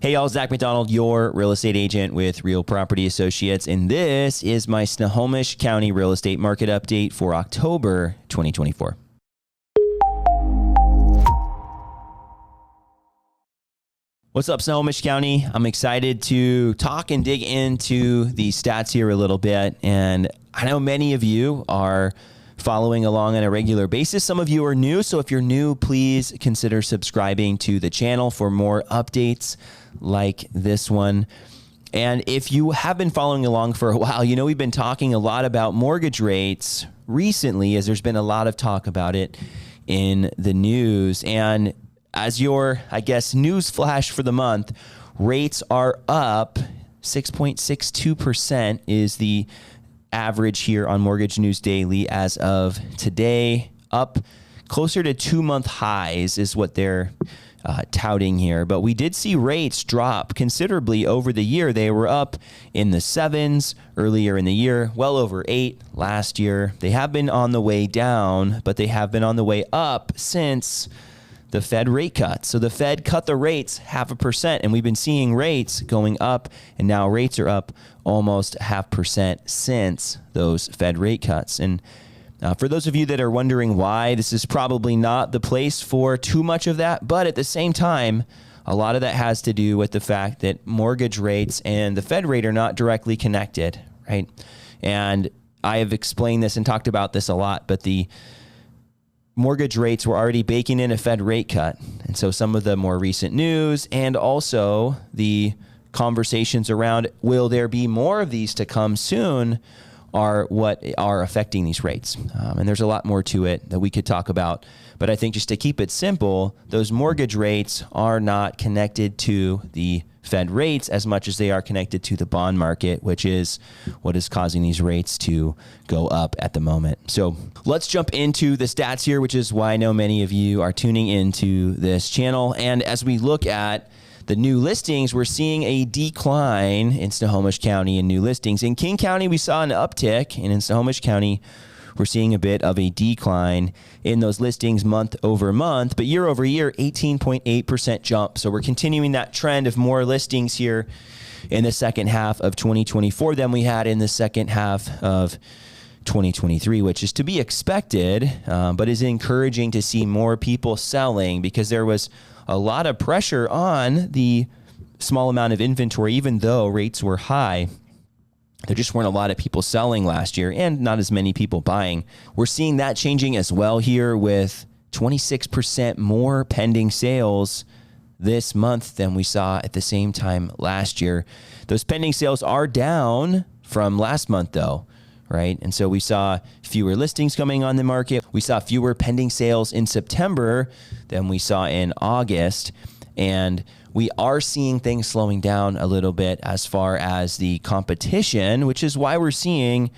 Hey y'all, Zach McDonald, your real estate agent with Real Property Associates, and this is my Snohomish County real estate market update for October 2024. What's up, Snohomish County? I'm excited to talk and dig into the stats here a little bit, and I know many of you are following along on a regular basis. Some of you are new, so if you're new, please consider subscribing to the channel for more updates like this one. And if you have been following along for a while, you know we've been talking a lot about mortgage rates recently, as there's been a lot of talk about it in the news. And as your, news flash for the month, rates are up. 6.62% is the average here on Mortgage News Daily as of today, up closer to 2-month highs is what they're touting here. But we did see rates drop considerably over the year. They were up in the 7s earlier in the year, well over 8 last year. They have been on the way down, but they have been on the way up since the Fed rate cut. So the Fed cut the rates 0.5%, and we've been seeing rates going up, and now rates are up almost 0.5% since those Fed rate cuts. And for those of you that are wondering why, this is probably not the place for too much of that, but at the same time, a lot of that has to do with the fact that mortgage rates and the Fed rate are not directly connected, right? And I have explained this and talked about this a lot, but the mortgage rates were already baking in a Fed rate cut. And so some of the more recent news and also the conversations around will there be more of these to come soon are what are affecting these rates. And there's a lot more to it that we could talk about. But I think just to keep it simple, those mortgage rates are not connected to the Fed rates as much as they are connected to the bond market, which is what is causing these rates to go up at the moment. So let's jump into the stats here, which is why I know many of you are tuning into this channel. And as we look at the new listings, we're seeing a decline in Snohomish County in new listings. In King County, we saw an uptick, and in Snohomish County, we're seeing a bit of a decline in those listings month over month, but year over year, 18.8% jump. So we're continuing that trend of more listings here in the second half of 2024 than we had in the second half of 2023, which is to be expected, but is encouraging to see more people selling because there was a lot of pressure on the small amount of inventory, even though rates were high. There just weren't a lot of people selling last year and not as many people buying. We're seeing that changing as well here with 26% more pending sales this month than we saw at the same time last year. Those pending sales are down from last month though, right? And so we saw fewer listings coming on the market. We saw fewer pending sales in September than we saw in August. And we are seeing things slowing down a little bit as far as the competition, which is why we're seeing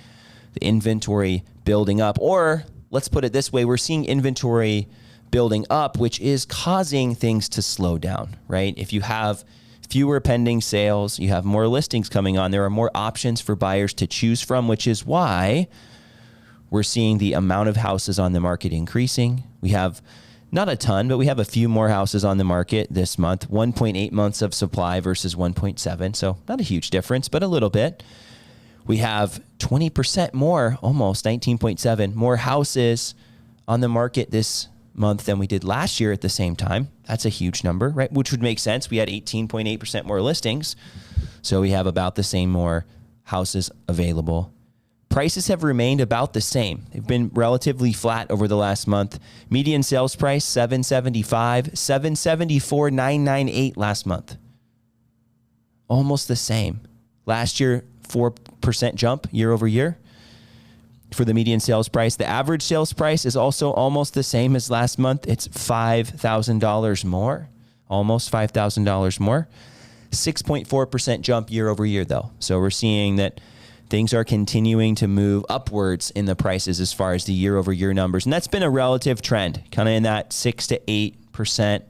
the inventory building up. Or let's put it this way, we're seeing inventory building up, which is causing things to slow down, right? If you have fewer pending sales, you have more listings coming on, there are more options for buyers to choose from, which is why we're seeing the amount of houses on the market increasing. We have not a ton, but we have a few more houses on the market this month, 1.8 months of supply versus 1.7. So not a huge difference, but a little bit. We have 20% more, almost 19.7 more houses on the market this month than we did last year at the same time. That's a huge number, right? Which would make sense. We had 18.8% more listings. So we have about the same more houses available. Prices have remained about the same. They've been relatively flat over the last month. Median sales price, $775, $774, $998 last month. Almost the same. Last year, 4% jump year over year for the median sales price. The average sales price is also almost the same as last month. It's $5,000 more, almost $5,000 more. 6.4% jump year over year though. So we're seeing that things are continuing to move upwards in the prices as far as the year over year numbers. And that's been a relative trend, kind of in that 6 to 8%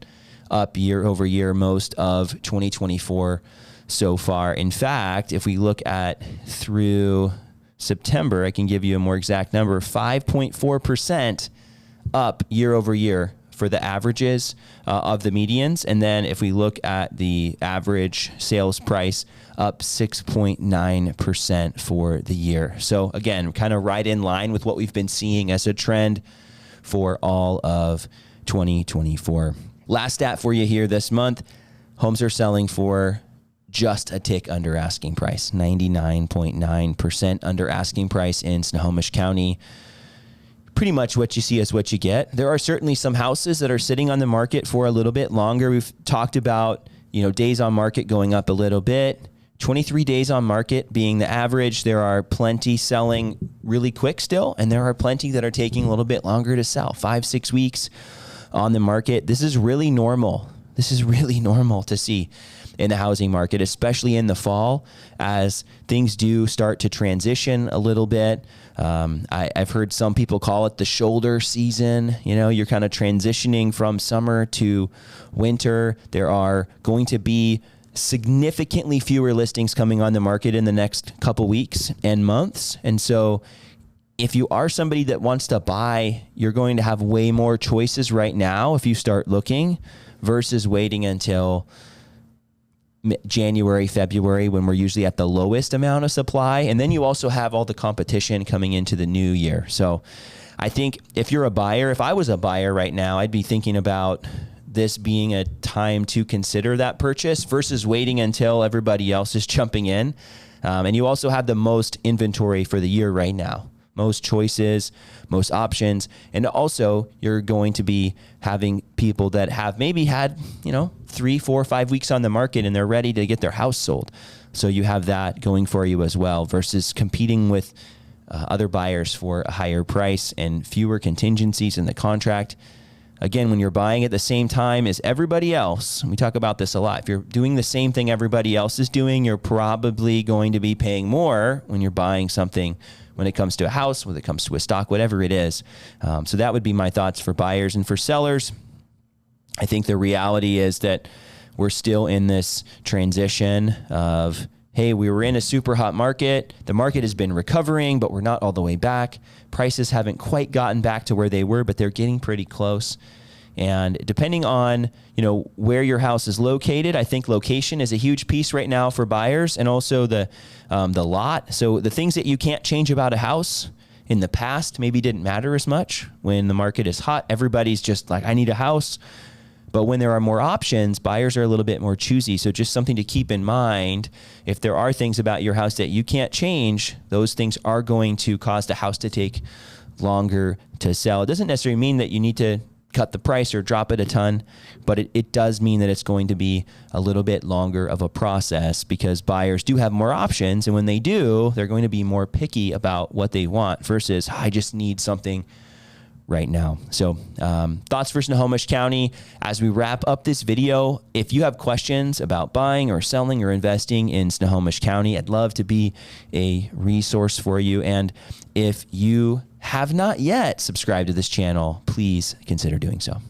up year over year most of 2024 so far. In fact, if we look at through September, I can give you a more exact number, 5.4% up year over year for the averages of the medians. And then if we look at the average sales price, up 6.9% for the year. So again, kind of right in line with what we've been seeing as a trend for all of 2024. Last stat for you here this month, homes are selling for just a tick under asking price, 99.9% under asking price in Snohomish County. Pretty much what you see is what you get. There are certainly some houses that are sitting on the market for a little bit longer. We've talked about, days on market going up a little bit. 23 days on market being the average. There are plenty selling really quick still, and there are plenty that are taking a little bit longer to sell, 5-6 weeks on the market. This is really normal. This is really normal to see in the housing market, especially in the fall, as things do start to transition a little bit. I've heard some people call it the shoulder season. You're kind of transitioning from summer to winter. There are going to be significantly fewer listings coming on the market in the next couple weeks and months. And so if you are somebody that wants to buy, you're going to have way more choices right now if you start looking versus waiting until January, February, when we're usually at the lowest amount of supply. And then you also have all the competition coming into the new year. So I think if you're a buyer, if I was a buyer right now, I'd be thinking about this being a time to consider that purchase versus waiting until everybody else is jumping in. And you also have the most inventory for the year right now. Most choices, most options. And also you're going to be having people that have maybe had, 3, 4, 5 weeks on the market and they're ready to get their house sold. So you have that going for you as well versus competing with other buyers for a higher price and fewer contingencies in the contract. Again, when you're buying at the same time as everybody else, we talk about this a lot. If you're doing the same thing everybody else is doing, you're probably going to be paying more when you're buying something when it comes to a house, when it comes to a stock, whatever it is. So that would be my thoughts for buyers. And for sellers, I think the reality is that we're still in this transition of, hey, we were in a super hot market. The market has been recovering, but we're not all the way back. Prices haven't quite gotten back to where they were, but they're getting pretty close. And depending on, where your house is located, I think location is a huge piece right now for buyers, and also the lot. So the things that you can't change about a house in the past maybe didn't matter as much. When the market is hot, everybody's just like, I need a house. But when there are more options, buyers are a little bit more choosy. So just something to keep in mind, if there are things about your house that you can't change, those things are going to cause the house to take longer to sell. It doesn't necessarily mean that you need to cut the price or drop it a ton, but it does mean that it's going to be a little bit longer of a process because buyers do have more options. And when they do, they're going to be more picky about what they want versus, I just need something right now. So thoughts for Snohomish County as we wrap up this video. If you have questions about buying or selling or investing in Snohomish County, I'd love to be a resource for you. And if you have not yet subscribed to this channel, please consider doing so.